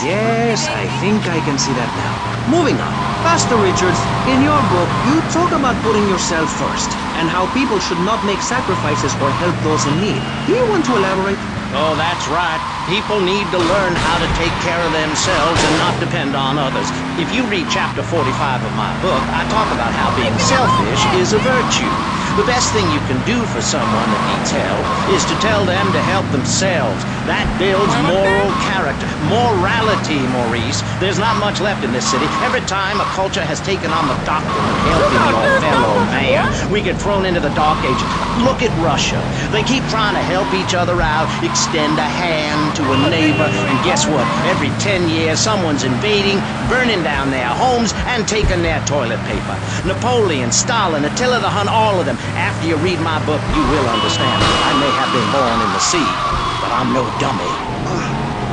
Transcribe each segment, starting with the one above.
Yes, I think I can see that now. Moving on. Pastor Richards, in your book, you talk about putting yourself first and how people should not make sacrifices or help those in need. Do you want to elaborate? Oh, that's right. People need to learn how to take care of themselves and not depend on others. If you read chapter 45 of my book, I talk about how being selfish is a virtue. The best thing you can do for someone that needs help is to tell them to help themselves. That builds moral character. Morality, Maurice. There's not much left in this city. Every time a culture has taken on the doctrine of helping your fellow man, we get thrown into the Dark Ages. Look at Russia. They keep trying to help each other out, extend a hand to a neighbor, and guess what? Every 10 years, someone's invading, burning down their homes, and taking their toilet paper. Napoleon, Stalin, Attila the Hun, all of them. After you read my book, you will understand. I may have been born in the sea, but I'm no dummy.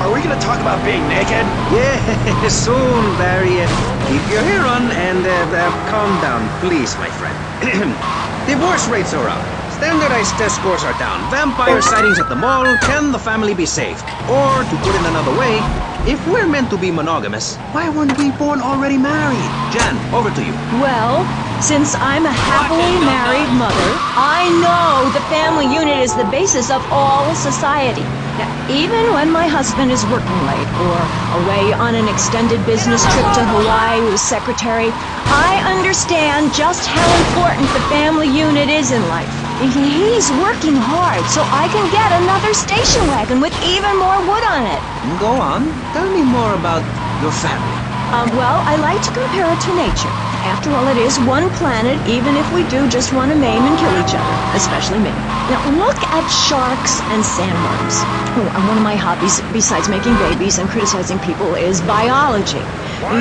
Are we gonna talk about being naked? Yeah, soon, Barry. Keep your hair on and calm down, please, my friend. Divorce rates are up. Standardized test scores are down. Vampire sightings at the mall. Can the family be saved? Or, to put it another way, if we're meant to be monogamous, why weren't we born already married? Jan, over to you. Well, since I'm a happily married mother, I know the family unit is the basis of all society. Now, even when my husband is working late or away on an extended business trip to Hawaii with his secretary, I understand just how important the family unit is in life. He's working hard so I can get another station wagon with even more wood on it. Go on. Tell me more about your family. Well, I like to compare it to nature. After all, it is one planet, even if we do just want to maim and kill each other, especially me. Now, look at sharks and sandworms. One of my hobbies, besides making babies and criticizing people, is biology.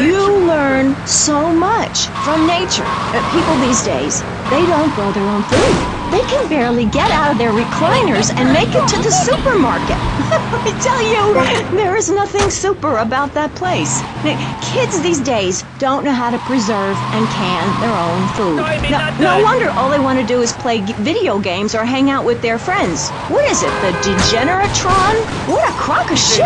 You learn so much from nature. People these days, they don't grow their own food. They can barely get out of their recliners and make it to the supermarket. I tell you, there is nothing super about that place. Kids these days don't know how to preserve and can their own food. No wonder all they want to do is play video games or hang out with their friends. What is it, the Degeneratron? What a crock of shit.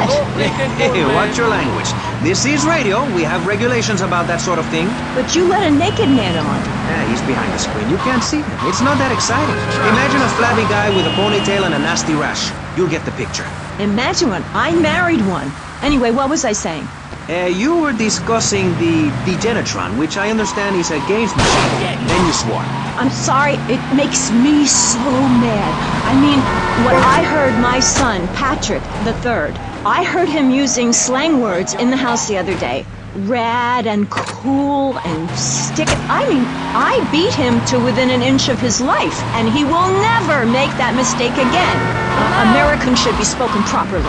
Hey, watch your language. This is radio. We have regulations about that sort of thing. But you let a naked man on. Yeah, he's behind the screen. You can't see him. It's not that exciting. Imagine a flabby guy with a ponytail and a nasty rash. You'll get the picture. Imagine one. I married one. Anyway, what was I saying? You were discussing the Degenatron, which I understand is a games machine. Then you swore. I'm sorry, it makes me so mad. I mean, what I heard my son, Patrick III, I heard him using slang words in the house the other day. Rad and cool and stick it. I mean, I beat him to within an inch of his life, and he will never make that mistake again. Americans should be spoken properly.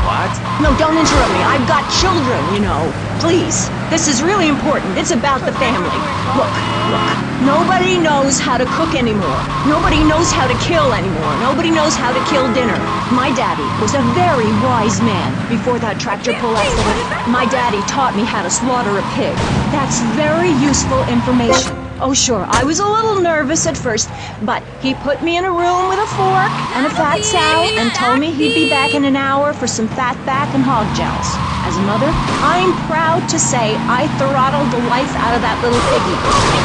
What? No, don't interrupt me. I've got children, you know. Please. This is really important. It's about the family. Look. Nobody knows how to cook anymore. Nobody knows how to kill anymore. Nobody knows how to kill dinner. My daddy was a very wise man before that tractor pull accident. My daddy taught me how to slaughter a pig. That's very useful information. Oh, sure, I was a little nervous at first, but he put me in a room with a fork and a fat sow and told me he'd be back in an hour for some fat back and hog jowls. As a mother, I'm proud to say I throttled the life out of that little piggy.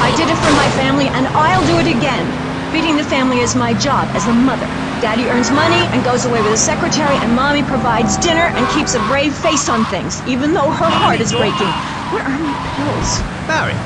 I did it for my family, and I'll do it again. Feeding the family is my job as a mother. Daddy earns money and goes away with a secretary, and Mommy provides dinner and keeps a brave face on things, even though her heart is breaking. Where are my pills? Barry,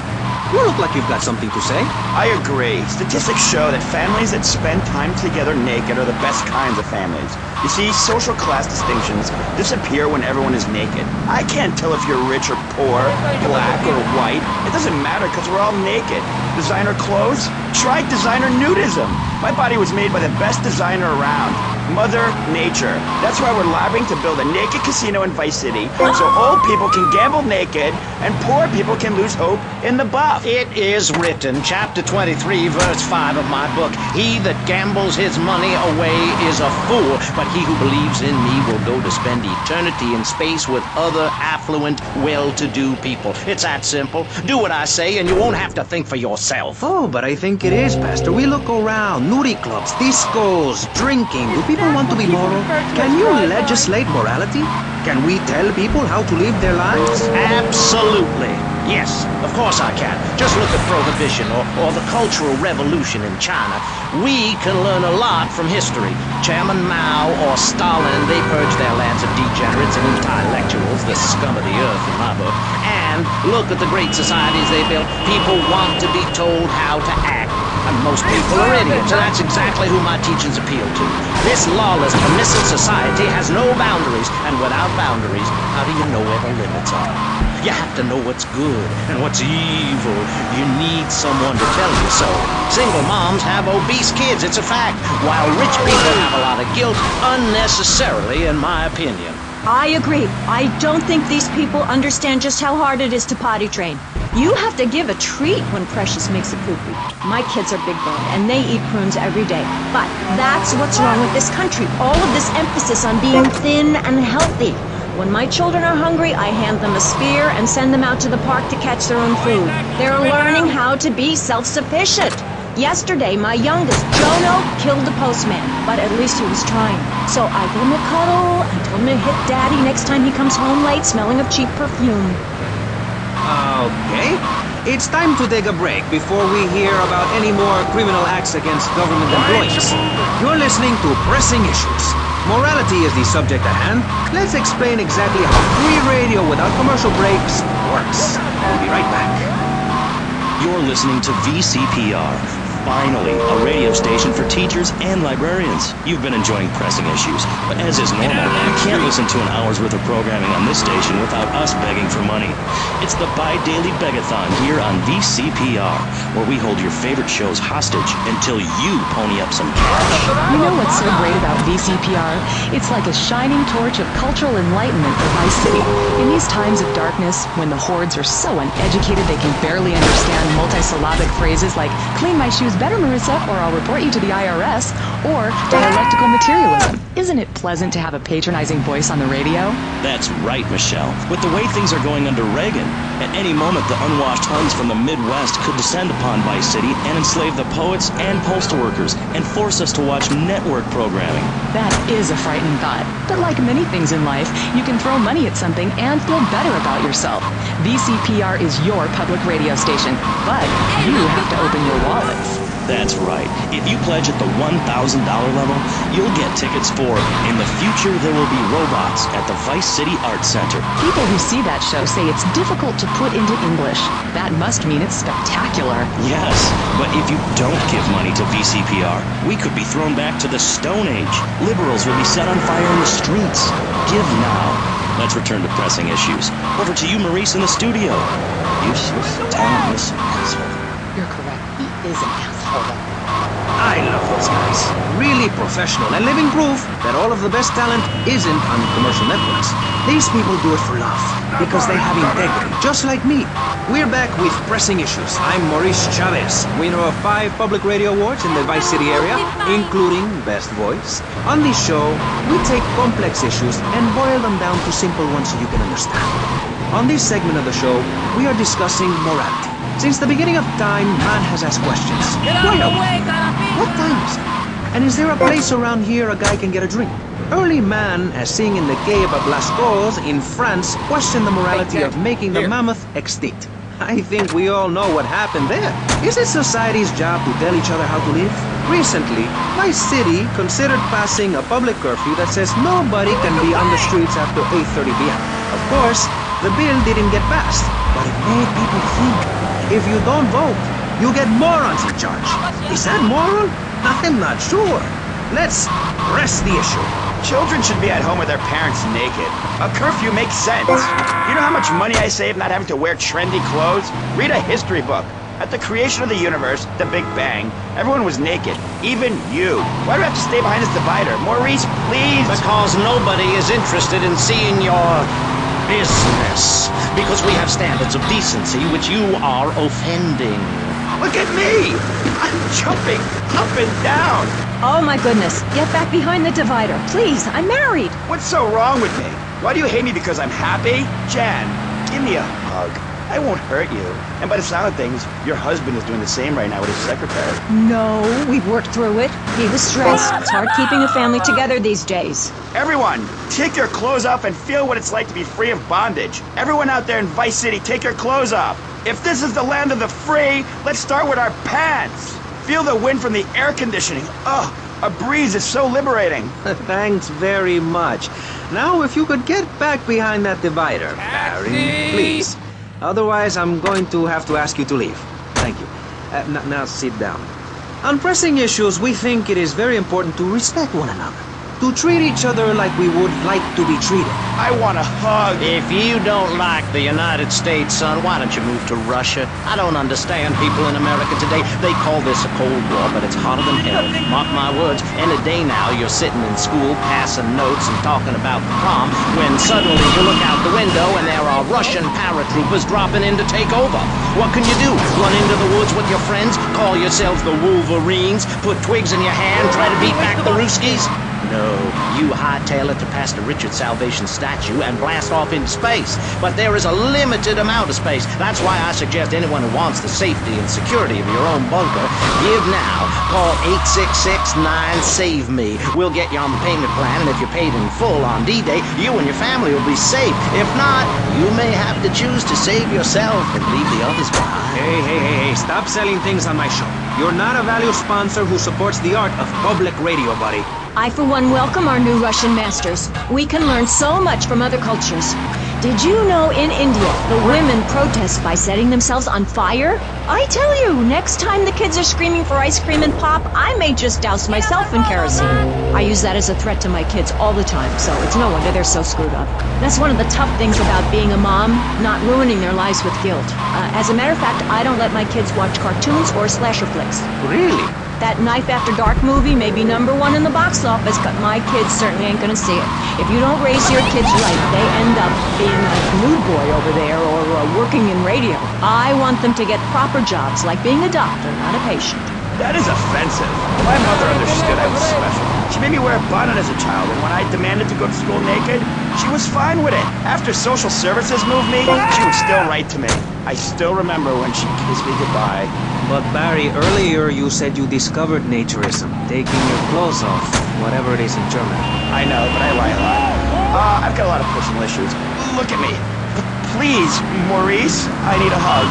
you look like you've got something to say. I agree. Statistics show that families that spend time together naked are the best kinds of families. You see, social class distinctions disappear when everyone is naked. I can't tell if you're rich or poor, black or white. It doesn't matter because we're all naked. Designer clothes? Try designer nudism. My body was made by the best designer around. Mother Nature. That's why we're lobbying to build a naked casino in Vice City so old people can gamble naked and poor people can lose hope in the buff. It is written, chapter 23, verse 5 of my book, he that gambles his money away is a fool, but he who believes in me will go to spend eternity in space with other affluent, well-to-do people. It's that simple. Do what I say and you won't have to think for yourself. Oh, but I think it is, Pastor. We look around. Nudie clubs, discos, drinking. Do people want to be moral? Can you legislate morality? Can we tell people how to live their lives? Absolutely. Yes, of course I can. Just look at Prohibition or the Cultural Revolution in China. We can learn a lot from history. Chairman Mao or Stalin, they purged their lands of degenerates and intellectuals, the scum of the earth in my book. And look at the great societies they built. People want to be told how to act. And most people are idiots, and that's exactly who my teachings appeal to. This lawless, permissive society has no boundaries, and without boundaries, how do you know where the limits are? You have to know what's good and what's evil. You need someone to tell you so. Single moms have obese kids, it's a fact, while rich people have a lot of guilt unnecessarily, in my opinion. I agree. I don't think these people understand just how hard it is to potty train. You have to give a treat when Precious makes a poo-poo. My kids are big boned, and they eat prunes every day. But that's what's wrong with this country. All of this emphasis on being thin and healthy. When my children are hungry, I hand them a spear and send them out to the park to catch their own food. They're learning how to be self-sufficient. Yesterday, my youngest, Jono, killed the postman, but at least he was trying. So I gave him a cuddle and told him to hit Daddy next time he comes home late smelling of cheap perfume. Okay. It's time to take a break before we hear about any more criminal acts against government employees. You're listening to Pressing Issues. Morality is the subject at hand. Let's explain exactly how free radio without commercial breaks works. We'll be right back. You're listening to VCPR. Finally, a radio station for teachers and librarians. You've been enjoying Pressing Issues, but as is normal, you can't listen to an hour's worth of programming on this station without us begging for money. It's the bi-daily begathon here on VCPR, where we hold your favorite shows hostage until you pony up some cash. You know what's so great about VCPR? It's like a shining torch of cultural enlightenment for Vice City. In these times of darkness, when the hordes are so uneducated they can barely understand multisyllabic phrases like, clean my shoes better, Marissa, or I'll report you to the IRS, or dialectical materialism. Isn't it pleasant to have a patronizing voice on the radio? That's right, Michelle. With the way things are going under Reagan, at any moment the unwashed Huns from the Midwest could descend upon Vice City and enslave the poets and postal workers and force us to watch network programming. That is a frightening thought. But like many things in life, you can throw money at something and feel better about yourself. VCPR is your public radio station, but you have to open your wallets. That's right. If you pledge at the $1,000 level, you'll get tickets for In the Future There Will Be Robots at the Vice City Arts Center. People who see that show say it's difficult to put into English. That must mean it's spectacular. Yes, but if you don't give money to VCPR, we could be thrown back to the Stone Age. Liberals will be set on fire in the streets. Give now. Let's return to Pressing Issues. Over to you, Maurice, in the studio. Useless, talentless asshole. You're correct. He is an asshole. I love those guys. Really professional and living proof that all of the best talent isn't on commercial networks. These people do it for love because they have integrity, just like me. We're back with Pressing Issues. I'm Maurice Chavez, winner of 5 public radio awards in the Vice City area, including Best Voice. On this show, we take complex issues and boil them down to simple ones so you can understand. On this segment of the show, we are discussing morality. Since the beginning of time, man has asked questions. Where are we? What time is it? And is there a place around here a guy can get a drink? Early man, as seen in the Quai of Lascaux in France, questioned the morality of making the mammoth extinct. I think we all know what happened there. Is it society's job to tell each other how to live? Recently, my city considered passing a public curfew that says nobody can be on the streets after 8:30 p.m. Of course, the bill didn't get passed, but it made people think. If you don't vote, you get morons in charge. Is that moral? I'm not sure. Let's press the issue. Children should be at home with their parents naked. A curfew makes sense. You know how much money I save not having to wear trendy clothes? Read a history book. At the creation of the universe, the Big Bang, everyone was naked. Even you. Why do I have to stay behind this divider? Maurice, please! Because nobody is interested in seeing your business. Because we have standards of decency which you are offending. Look at me! I'm jumping up and down! Oh my goodness, get back behind the divider. Please, I'm married. What's so wrong with me? Why do you hate me because I'm happy? Jan, give me a hug. I won't hurt you. And by the sound of things, your husband is doing the same right now with his secretary. No, we've worked through it. He was stressed. It's hard keeping a family together these days. Everyone, take your clothes off and feel what it's like to be free of bondage. Everyone out there in Vice City, take your clothes off. If this is the land of the free, let's start with our pants. Feel the wind from the air conditioning. Ugh, a breeze is so liberating. Thanks very much. Now, if you could get back behind that divider, Barry, please. Otherwise, I'm going to have to ask you to leave. Thank you. Now sit down. On pressing issues, we think it is very important to respect one another. To treat each other like we would like to be treated. I want a hug. If you don't like the United States, son, why don't you move to Russia? I don't understand people in America today. They call this a Cold War, but it's hotter than hell. Mark my words, any day now you're sitting in school passing notes and talking about the prom, when suddenly you look out the window and there are Russian paratroopers dropping in to take over. What can you do? Run into the woods with your friends? Call yourselves the Wolverines? Put twigs in your hand? Try to beat back the Ruskies? No, you hightail it to Pastor Richard's Salvation statue and blast off into space. But there is a limited amount of space. That's why I suggest anyone who wants the safety and security of your own bunker, give now. Call 866-9-SAVE-ME. We'll get you on the payment plan, and if you're paid in full on D-Day, you and your family will be safe. If not, you may have to choose to save yourself and leave the others behind. Hey, stop selling things on my show. You're not a value sponsor who supports the art of public radio, buddy. I, for one, welcome our new Russian masters. We can learn so much from other cultures. Did you know in India, the women protest by setting themselves on fire? I tell you, next time the kids are screaming for ice cream and pop, I may just douse myself in kerosene. I use that as a threat to my kids all the time, so it's no wonder they're so screwed up. That's one of the tough things about being a mom, not ruining their lives with guilt. As a matter of fact, I don't let my kids watch cartoons or slasher flicks. Really? That Knife After Dark movie may be #1 in the box office, but my kids certainly ain't gonna see it. If you don't raise your kids right, they end up being like a nude boy over there or working in radio. I want them to get proper jobs, like being a doctor, not a patient. That is offensive. My mother understood I was special. She made me wear a bonnet as a child, and when I demanded to go to school naked, she was fine with it. After social services moved me, she would still write to me. I still remember when she kissed me goodbye. But Barry, earlier you said you discovered naturism, taking your clothes off, whatever it is in German. I know, but I lie a lot. I've got a lot of personal issues. Look at me. Please, Maurice, I need a hug.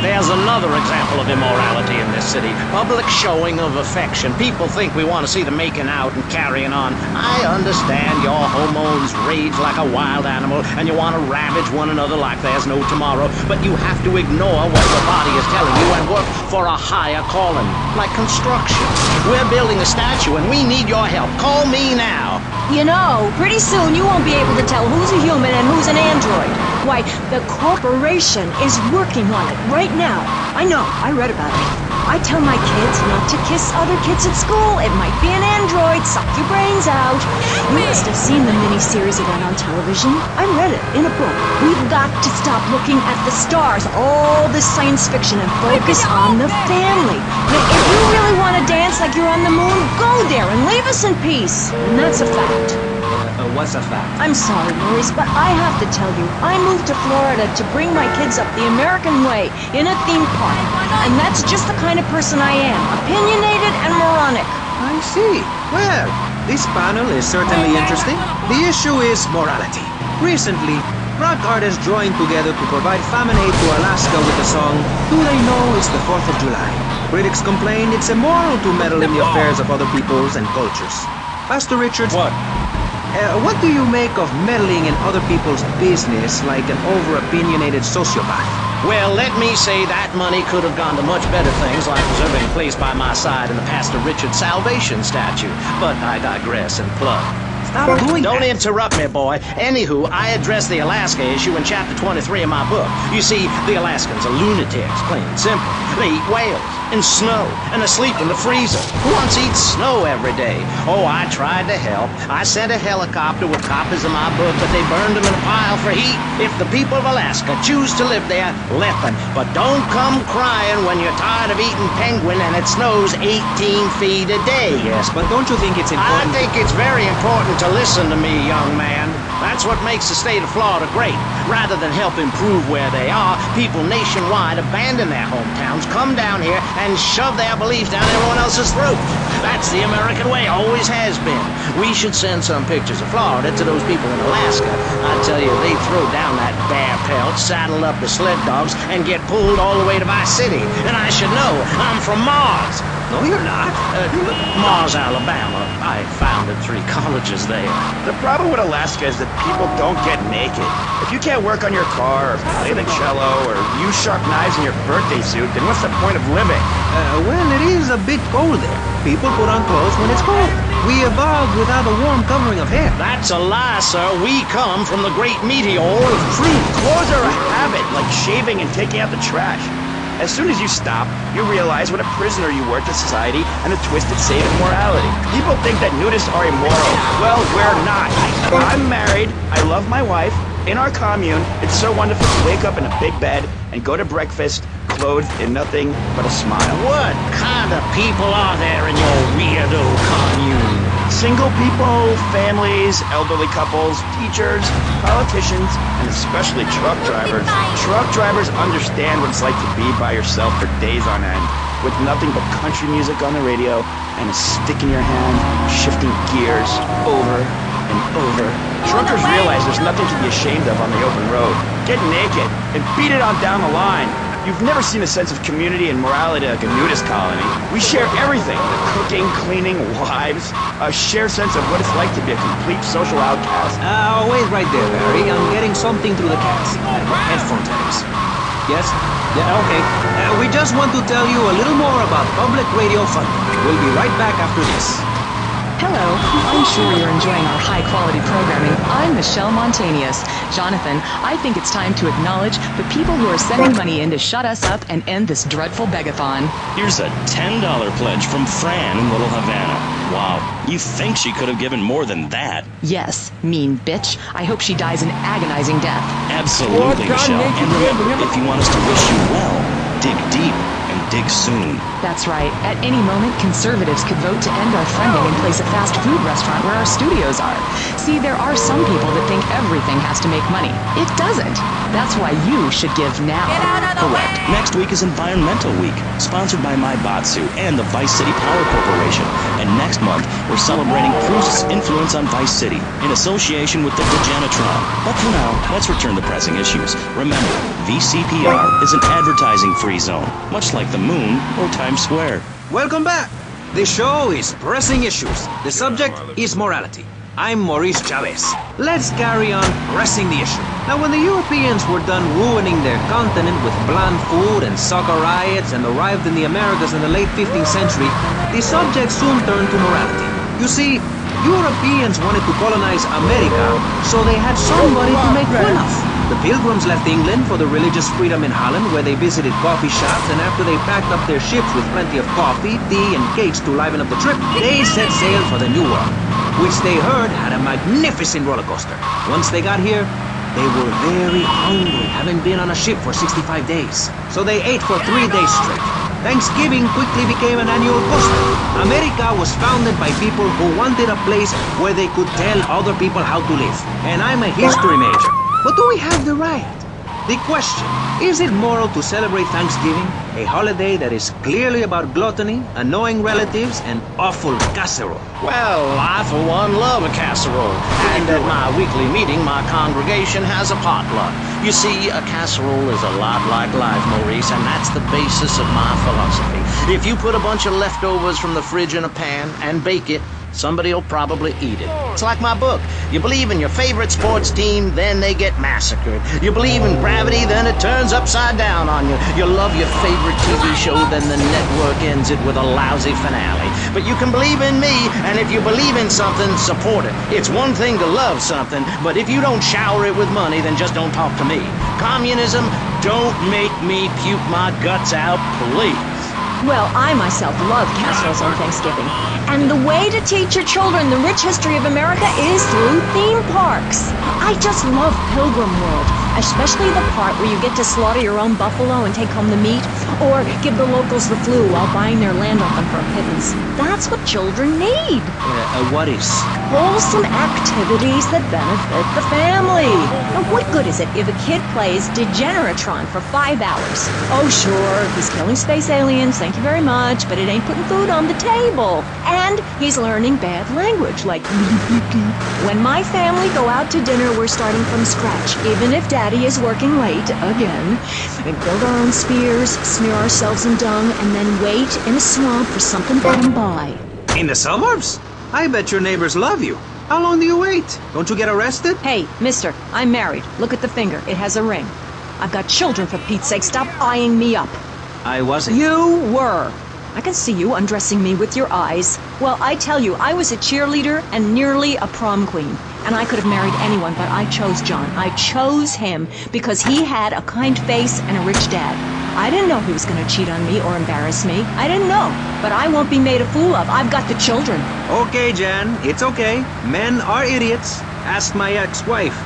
There's another example of immorality in this city. Public showing of affection. People think we want to see them making out and carrying on. I understand your hormones rage like a wild animal and you want to ravage one another like there's no tomorrow, but you have to ignore what your body is telling you and work for a higher calling, like construction. We're building a statue and we need your help. Call me now. You know, pretty soon you won't be able to tell who's a human and who's an android. Why, the corporation is working on it right now. I know, I read about it. I tell my kids not to kiss other kids at school. It might be an android, suck your brains out. You must have seen the miniseries it ran on television. I read it in a book. We've got to stop looking at the stars, all this science fiction, and focus on the family. Now, if you really want to dance like you're on the moon, go there and leave us in peace. And that's a fact. What's a fact? I'm sorry, Maurice, but I have to tell you, I moved to Florida to bring my kids up the American way in a theme park. And that's just the kind of person I am, opinionated and moronic. I see. Well, this panel is certainly interesting. The issue is morality. Recently, rock artists joined together to provide famine aid to Alaska with the song, Do They Know It's the 4th of July? Critics complained it's immoral to meddle in the affairs of other peoples and cultures. Pastor Richards, what do you make of meddling in other people's business like an over-opinionated sociopath? Well, let me say that money could have gone to much better things, like reserving a place by my side in the Pastor Richard Salvation statue. But I digress and plug. Stop doing Don't that. interrupt me, boy. Anywho, I address the Alaska issue in chapter 23 of my book. You see, the Alaskans are lunatics, plain and simple. They eat whales and snow and are asleep in the freezer. Who wants to eat snow every day? Oh, I tried to help. I sent a helicopter with copies of my book, but they burned them in a pile for heat. If the people of Alaska choose to live there, let them. But don't come crying when you're tired of eating penguin and it snows 18 feet a day. Yes, but don't you think it's I important? think it's very important to listen to me, young man. That's what makes the state of Florida great. Rather than help improve where they are, people nationwide abandon their hometowns, come down here, and shove their beliefs down everyone else's throat. That's the American way, always has been. We should send some pictures of Florida to those people in Alaska. I tell you, they throw down that bear pelt, saddle up the sled dogs, and get pulled all the way to Vice City. And I should know, I'm from Mars. No, you're not. Mars, Alabama. I founded 3 colleges there. The problem with Alaska is that people don't get naked. If you can't work on your car, or play the cello, or use sharp knives in your birthday suit, then what's the point of living? Well, it is a bit cold there. People put on clothes when it's cold. We evolved without a warm covering of hair. That's a lie, sir. We come from the great meteor of truth. Clothes are a habit, like shaving and taking out the trash. As soon as you stop, you realize what a prisoner you were to society and a twisted state of morality. People think that nudists are immoral. Well, we're not. I'm married. I love my wife. In our commune, it's so wonderful to wake up in a big bed and go to breakfast clothed in nothing but a smile. What kind of people are there in your weirdo commune? Single people, families, elderly couples, teachers, politicians, and especially truck drivers. Truck drivers understand what it's like to be by yourself for days on end, with nothing but country music on the radio and a stick in your hand, shifting gears over and over. Truckers realize there's nothing to be ashamed of on the open road. Get naked and beat it on down the line. You've never seen a sense of community and morality like a nudist colony. We share everything. The cooking, cleaning, wives. A shared sense of what it's like to be a complete social outcast. Wait right there, Barry. I'm getting something through the cast. Headphone tags. Yes? Yeah, okay. We just want to tell you a little more about public radio funding. We'll be right back after this. Hello, I'm sure you're enjoying our high-quality programming. I'm Michelle Montanius. Jonathan, I think it's time to acknowledge the people who are sending money in to shut us up and end this dreadful begathon. Here's a $10 pledge from Fran in Little Havana. Wow, you think she could have given more than that? Yes, mean bitch. I hope she dies an agonizing death. Absolutely, Michelle. And remember, if you want us to wish you well, dig deep and dig soon. That's right. At any moment, conservatives could vote to end our funding and place a fast food restaurant where our studios are. See, there are some people that think everything has to make money. It doesn't. That's why you should give now. Correct. Next week is Environmental Week, sponsored by MyBotsu and the Vice City Power Corporation. And next month, we're celebrating Cruz's influence on Vice City in association with the Degenitron. But for now, let's return to pressing issues. Remember, VCPR is an advertising-free zone, much like the moon or Times Square. Welcome back. The show is Pressing Issues. The subject is morality. I'm Maurice Chavez. Let's carry on pressing the issue. Now, when the Europeans were done ruining their continent with bland food and soccer riots and arrived in the Americas in the late 15th century, the subject soon turned to morality. You see, Europeans wanted to colonize America, so they had somebody to make fun of. The Pilgrims left England for the religious freedom in Holland, where they visited coffee shops, and after they packed up their ships with plenty of coffee, tea, and cakes to liven up the trip, they set sail for the New World, which they heard had a magnificent roller coaster. Once they got here, they were very hungry, having been on a ship for 65 days. So they ate for 3 days straight. Thanksgiving quickly became an annual custom. America was founded by people who wanted a place where they could tell other people how to live. And I'm a history major. But do we have the right? The question, is it moral to celebrate Thanksgiving, a holiday that is clearly about gluttony, annoying relatives, and awful casserole? Well, I for one love a casserole. And at my weekly meeting, my congregation has a potluck. You see, a casserole is a lot like life, Maurice, and that's the basis of my philosophy. If you put a bunch of leftovers from the fridge in a pan and bake it, somebody'll probably eat it. It's like my book. You believe in your favorite sports team, then they get massacred. You believe in gravity, then it turns upside down on you. You love your favorite TV show, then the network ends it with a lousy finale. But you can believe in me, and if you believe in something, support it. It's one thing to love something, but if you don't shower it with money, then just don't talk to me. Communism, don't make me puke my guts out, please. Well, I myself love casseroles on Thanksgiving. And the way to teach your children the rich history of America is through theme parks. I just love Pilgrim World, especially the part where you get to slaughter your own buffalo and take home the meat, or give the locals the flu while buying their land off them for a pittance. That's what children need. What is? Wholesome activities that benefit the family. Now, what good is it if a kid plays Degeneratron for 5 hours? Oh, sure, he's killing space aliens, thank you very much, but it ain't putting food on the table. And he's learning bad language, like when my family go out to dinner, we're starting from scratch, even if Daddy is working late again. We build our own spears, smear ourselves in dung, and then wait in a swamp for something to come by. In the suburbs? I bet your neighbors love you. How long do you wait? Don't you get arrested? Hey, mister, I'm married. Look at the finger. It has a ring. I've got children, for Pete's sake. Stop eyeing me up. I wasn't. You were. I can see you undressing me with your eyes. Well, I tell you, I was a cheerleader and nearly a prom queen. And I could have married anyone, but I chose John. I chose him because he had a kind face and a rich dad. I didn't know he was going to cheat on me or embarrass me. I didn't know. But I won't be made a fool of. I've got the children. Okay, Jan, it's okay. Men are idiots. Ask my ex-wife.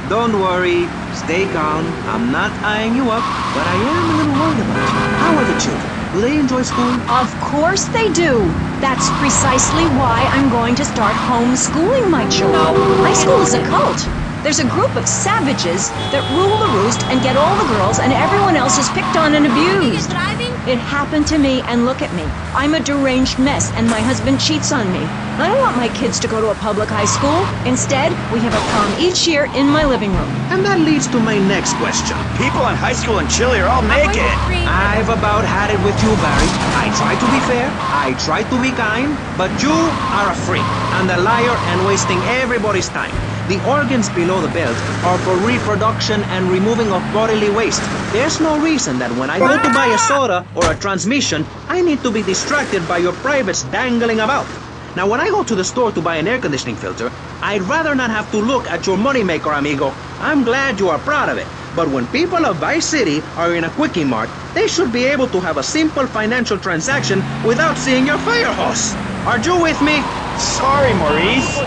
Don't worry. Stay calm. I'm not eyeing you up, but I am a little worried about you. How are the children? Do they enjoy school? Of course they do. That's precisely why I'm going to start homeschooling my children. My school is a cult. There's a group of savages that rule the roost and get all the girls, and everyone else is picked on and abused. It happened to me, and look at me. I'm a deranged mess, and my husband cheats on me. I don't want my kids to go to a public high school. Instead, we have a prom each year in my living room. And that leads to my next question. People in high school in Chile are all naked. I've about had it with you, Barry. I try to be fair, I try to be kind, but you are a freak and a liar and wasting everybody's time. The organs below the belt are for reproduction and removing of bodily waste. There's no reason that when I go to buy a soda or a transmission, I need to be distracted by your privates dangling about. Now, when I go to the store to buy an air conditioning filter, I'd rather not have to look at your moneymaker, amigo. I'm glad you are proud of it. But when people of Vice City are in a Quickie Mart, they should be able to have a simple financial transaction without seeing your fire hose. Are you with me? Sorry, Maurice.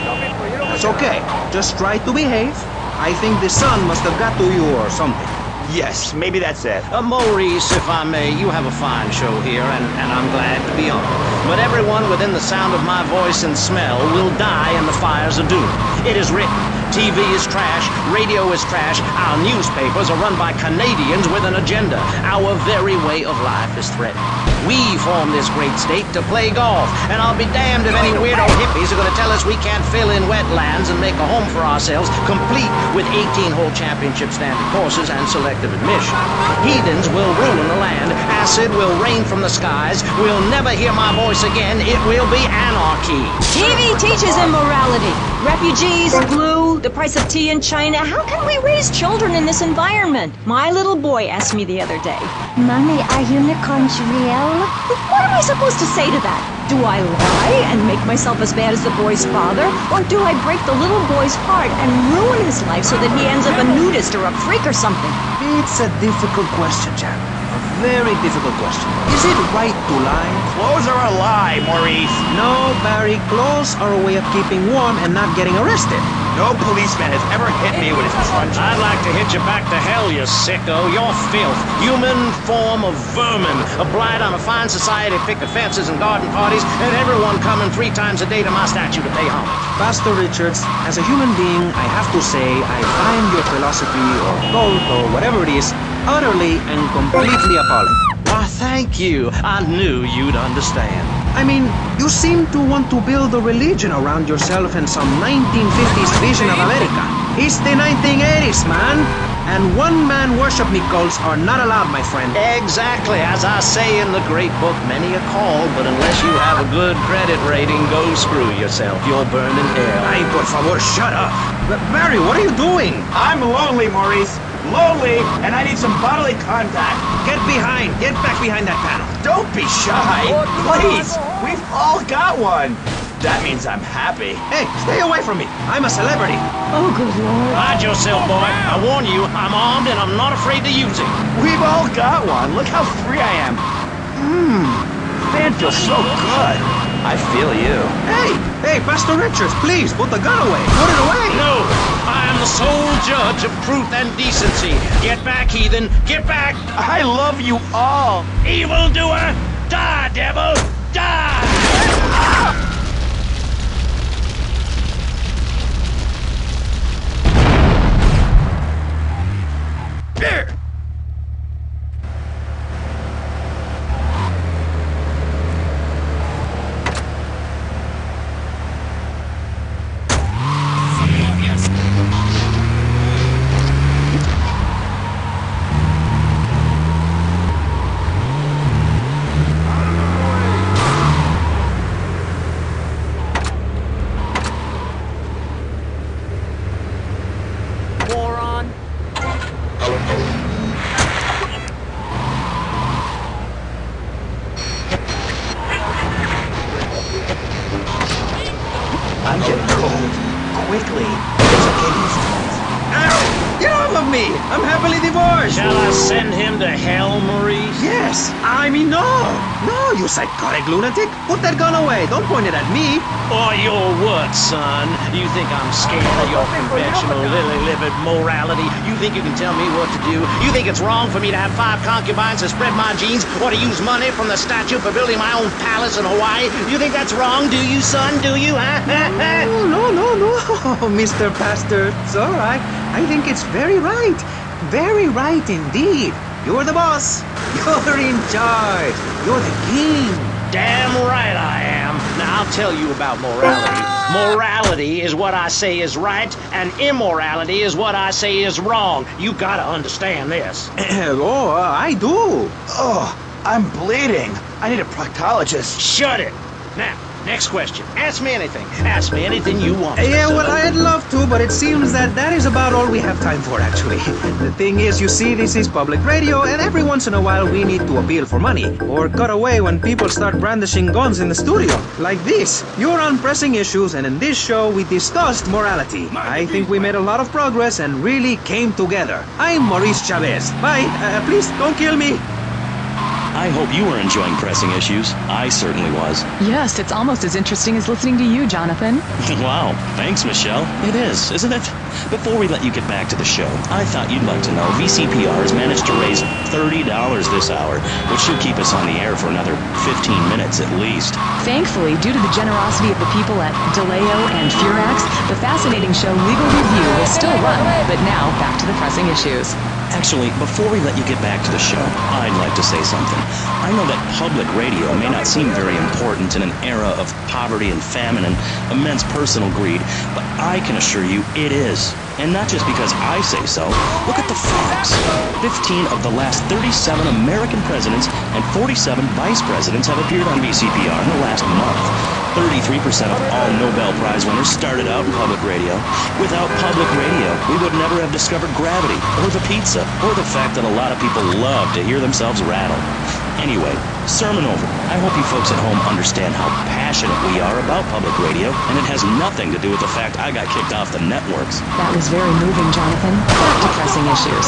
That's okay. Just try to behave. I think the sun must have got to you or something. Yes, maybe that's it. Maurice, if I may, you have a fine show here, and I'm glad to be on. But everyone within the sound of my voice and smell will die in the fires of doom. It is written. TV is trash, radio is trash, our newspapers are run by Canadians with an agenda. Our very way of life is threatened. We formed this great state to play golf, and I'll be damned if any weirdo hippies are going to tell us we can't fill in wetlands and make a home for ourselves, complete with 18-hole championship standard courses and selective admission. Heathens will ruin the land, acid will rain from the skies, we'll never hear my voice again, it will be anarchy. TV teaches immorality. Refugees, glue, the price of tea in China. How can we raise children in this environment? My little boy asked me the other day, Mommy, are unicorns real? What am I supposed to say to that? Do I lie and make myself as bad as the boy's father? Or do I break the little boy's heart and ruin his life so that he ends up a nudist or a freak or something? It's a difficult question, Jan. A very difficult question. Is it right to lie? Clothes are a lie, Maurice. No, Barry. Clothes are a way of keeping warm and not getting arrested. No policeman has ever hit me with his truncheon. I'd like to hit you back to hell, you sicko. You're filth. Human form of vermin. A blight on a fine society, picket fences and garden parties, and everyone coming 3 times a day to my statue to pay homage. Pastor Richards, as a human being, I have to say I find your philosophy or cult or whatever it is utterly and completely appalling. Why, thank you. I knew you'd understand. I mean, you seem to want to build a religion around yourself and some 1950s vision of America. It's the 1980s, man. And one-man worship me cults are not allowed, my friend. Exactly. As I say in the great book, many a call, but unless you have a good credit rating, go screw yourself. You'll burn in hell. Ay, por favor, shut up. Barry, what are you doing? I'm lonely, Maurice. Lonely, and I need some bodily contact. Get back behind that panel. Don't be shy. Please. We've all got one. That means I'm happy. Hey, stay away from me. I'm a celebrity. Oh, good Lord. Hide yourself, boy. I warn you, I'm armed and I'm not afraid to use it. We've all got one. Look how free I am. Man feels so good. I feel you. Hey, Pastor Richards, please, put the gun away. Put it away. No! I am the sole judge of truth and decency. Get back, heathen! Get back! I love you all. Evildoer! Die, devil! Die! Here. Moron! I'm getting cold. Quickly. It's okay to use hands. Ow! Get off of me! I'm happily divorced! Shall I send him to hell, Maurice? Yes! I mean, no! No, you psychotic lunatic! Put that gun away! Don't point it at me! Or your what, son? You think I'm scared of your conventional lily-livered morality? You think you can tell me what to do? You think it's wrong for me to have 5 concubines to spread my genes or to use money from the statue for building my own palace in Hawaii? You think that's wrong, do you, son? Do you, huh? No, Mr. Pastor. It's all right. I think it's very right. Very right indeed. You're the boss. You're in charge. You're the king. Damn right I am. Now I'll tell you about morality. Morality is what I say is right, and immorality is what I say is wrong. You gotta understand this. I do. Oh, I'm bleeding. I need a proctologist. Shut it. Now, next question. Ask me anything. Ask me anything you want. Yeah, son. well, I'd love to, but it seems that is about all we have time for, actually. The thing is, you see, this is public radio, and every once in a while we need to appeal for money, or cut away when people start brandishing guns in the studio. Like this. You're on Pressing Issues, and in this show we discussed morality. I think we made a lot of progress and really came together. I'm Maurice Chavez. Bye. Please, don't kill me. I hope you were enjoying Pressing Issues. I certainly was. Yes, it's almost as interesting as listening to you, Jonathan. Wow, thanks, Michelle. It is, isn't it? Before we let you get back to the show, I thought you'd like to know VCPR has managed to raise $30 this hour, which should keep us on the air for another 15 minutes at least. Thankfully, due to the generosity of the people at DeLeo and Furax, the fascinating show Legal Review will still run. But now, back to the Pressing Issues. Actually, before we let you get back to the show, I'd like to say something. I know that public radio may not seem very important in an era of poverty and famine and immense personal greed, but I can assure you it is. And not just because I say so. Look at the facts. 15 of the last 37 American presidents and 47 vice presidents have appeared on VCPR in the last month. 33% of all Nobel Prize winners started out in public radio. Without public radio, we would never have discovered gravity, or the pizza, or the fact that a lot of people love to hear themselves rattle. Anyway, sermon over. I hope you folks at home understand how passionate we are about public radio, and it has nothing to do with the fact I got kicked off the networks. That was very moving, Jonathan. Back to Pressing Issues.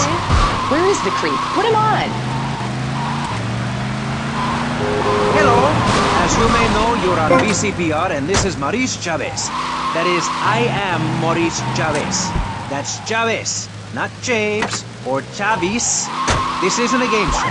Where is the creep? Put him on! Hello. As you may know, you're on VCPR, and this is Maurice Chavez. That is, I am Maurice Chavez. That's Chavez, not Chaves or Chavis. This isn't a game show.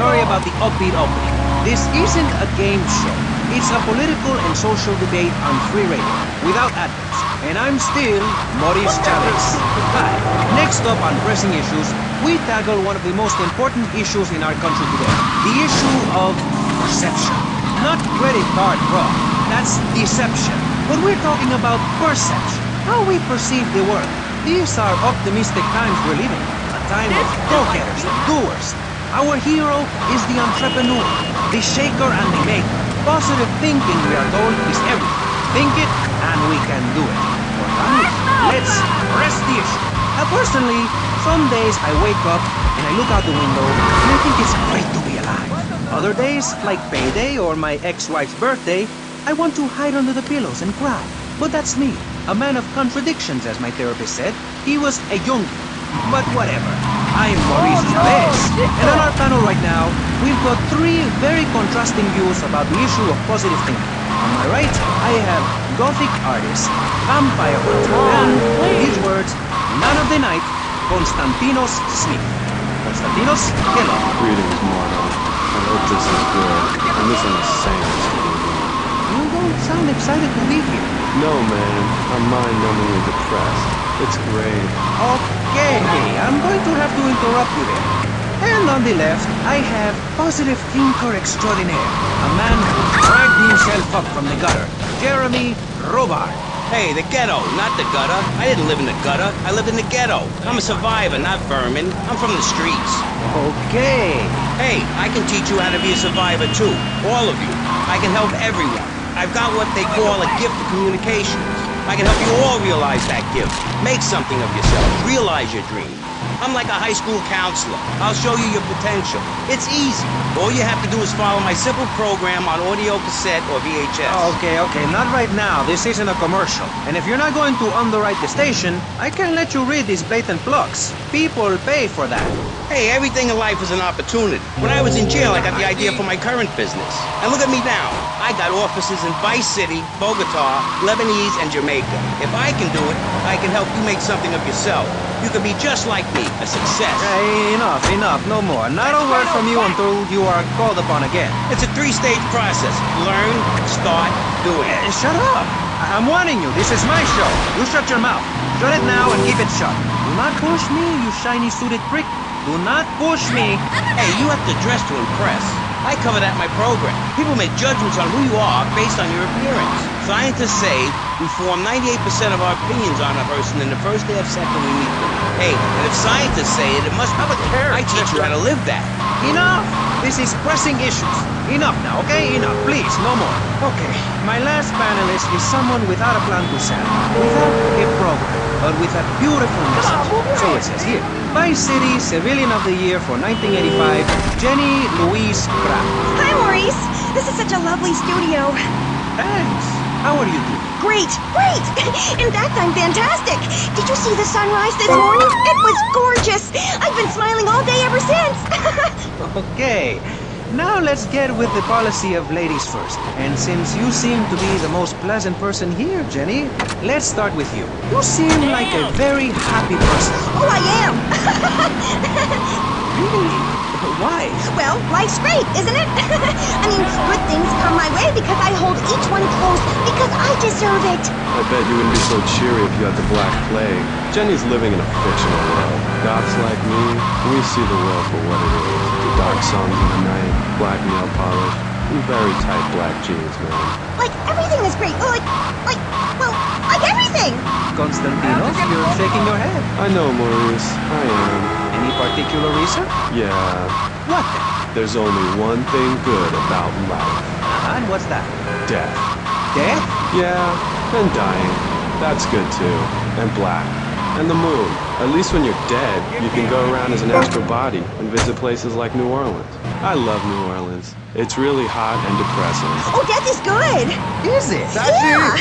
Sorry about the upbeat opening. This isn't a game show. It's a political and social debate on free radio, without adverts. And I'm still Maurice Chavez. Hi. Next up on Pressing Issues, we tackle one of the most important issues in our country today. The issue of perception. Not credit card fraud. That's deception. But we're talking about perception. How we perceive the world. These are optimistic times we're living. A time of go-getters, doers. Our hero is the entrepreneur, the shaker and the maker. Positive thinking, we are told, is everything. Think it, and we can do it. For that, let's press the issue. Personally, some days I wake up and I look out the window and I think it's great to be alive. Other days, like payday or my ex-wife's birthday, I want to hide under the pillows and cry. But that's me, a man of contradictions, as my therapist said. He was a Jungian. But whatever. I'm Maurice Chavez, and on our panel right now, we've got 3 very contrasting views about the issue of positive thinking. On my right, I have Gothic artist, vampire hunter, and, in his words, man of the night, Konstantinos Smith. Konstantinos, hello. Greetings, Marta. I hope this is good. I'm missing the Saints. You don't sound excited to be here. No, man. I'm mind-numbingly depressed. It's great. Okay, I'm going to have to interrupt you there. And on the left, I have positive thinker extraordinaire, a man who dragged himself up from the gutter, Jeremy Robart. Hey, the ghetto, not the gutter. I didn't live in the gutter. I lived in the ghetto. I'm a survivor, not vermin. I'm from the streets. Okay. Hey, I can teach you how to be a survivor too. All of you. I can help everyone. I've got what they call a gift of communications. I can help you all realize that gift. Make something of yourself. Realize your dream. I'm like a high school counselor. I'll show you your potential. It's easy. All you have to do is follow my simple program on audio cassette or VHS. Okay, not right now. This isn't a commercial. And if you're not going to underwrite the station, I can let you read these blatant plugs. People pay for that. Hey, everything in life is an opportunity. When I was in jail, I got the idea for my current business. And look at me now. I got offices in Vice City, Bogota, Lebanese, and Jamaica. If I can do it, I can help you make something of yourself. You can be just like me, a success. Hey, enough, no more. Not a word from you until you are called upon again. It's a 3-stage process. Learn, start, do it. Shut up! I'm warning you, this is my show. You shut your mouth. Shut it now and keep it shut. Do not push me, you shiny suited prick. Do not push me. Hey, you have to dress to impress. I cover that in my program. People make judgments on who you are based on your appearance. Scientists say we form 98% of our opinions on a person in the first half second we meet them. Hey, and if scientists say it, it must be the character. I teach you how to live that. Enough! This is pressing issues. Enough now, okay? Enough. Please, no more. Okay, my last panelist is someone without a plan to sell, without a program, but with a beautiful message. So it says here, Vice City Civilian of the Year for 1985, Jenny Louise Kraft. Hi, Maurice. This is such a lovely studio. Thanks. How are you doing? Great. In fact, I'm fantastic. Did you see the sunrise this morning? It was gorgeous. I've been smiling all day ever since. Okay. Now let's get with the policy of ladies first. And since you seem to be the most pleasant person here, Jenny, let's start with you. You seem like a very happy person. Oh, I am. Really? Why? Well, life's great, isn't it? I mean, good things come my way because I hold each one close because I deserve it. I bet you wouldn't be so cheery if you had the Black Plague. Jenny's living in a fictional world. Goths like me, we see the world for what it is. Dark songs in the night, black nail polish, and very tight black jeans, man. Like, everything is great. Like everything. Constantinos, you're shaking your head. I know, Maurice. I am. Any particular reason? Yeah. What then? There's only one thing good about life. And what's that? Death. Death? Yeah, and dying. That's good too. And black. And the moon. At least when you're dead, you can go around as an extra body and visit places like New Orleans. I love New Orleans. It's really hot and depressing. Oh, death is good. Is it? Yeah.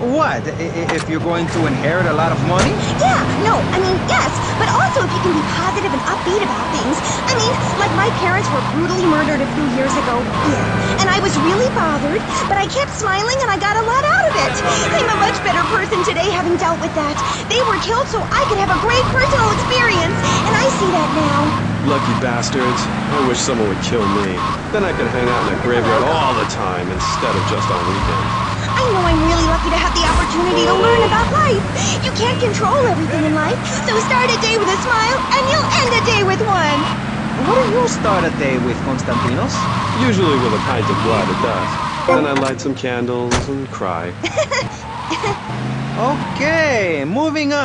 What? If you're going to inherit a lot of money? Yeah, no, I mean, yes, but also if you can be positive and upbeat about things. I mean, like my parents were brutally murdered a few years ago, yeah, and I was really bothered, but I kept smiling and I got a lot out of it. I'm a much better person today having dealt with that. They were killed so I could have a great personal experience, and I see that now. Lucky bastards. I wish someone would kill me. Then I could hang out in a graveyard all the time instead of just on weekends. I know I'm really lucky to have the opportunity to learn about life. You can't control everything in life, so start a day with a smile, and you'll end a day with one. What do you start a day with, Konstantinos? Usually with a pint of blood at dusk. Then I light some candles and cry. Okay, moving on.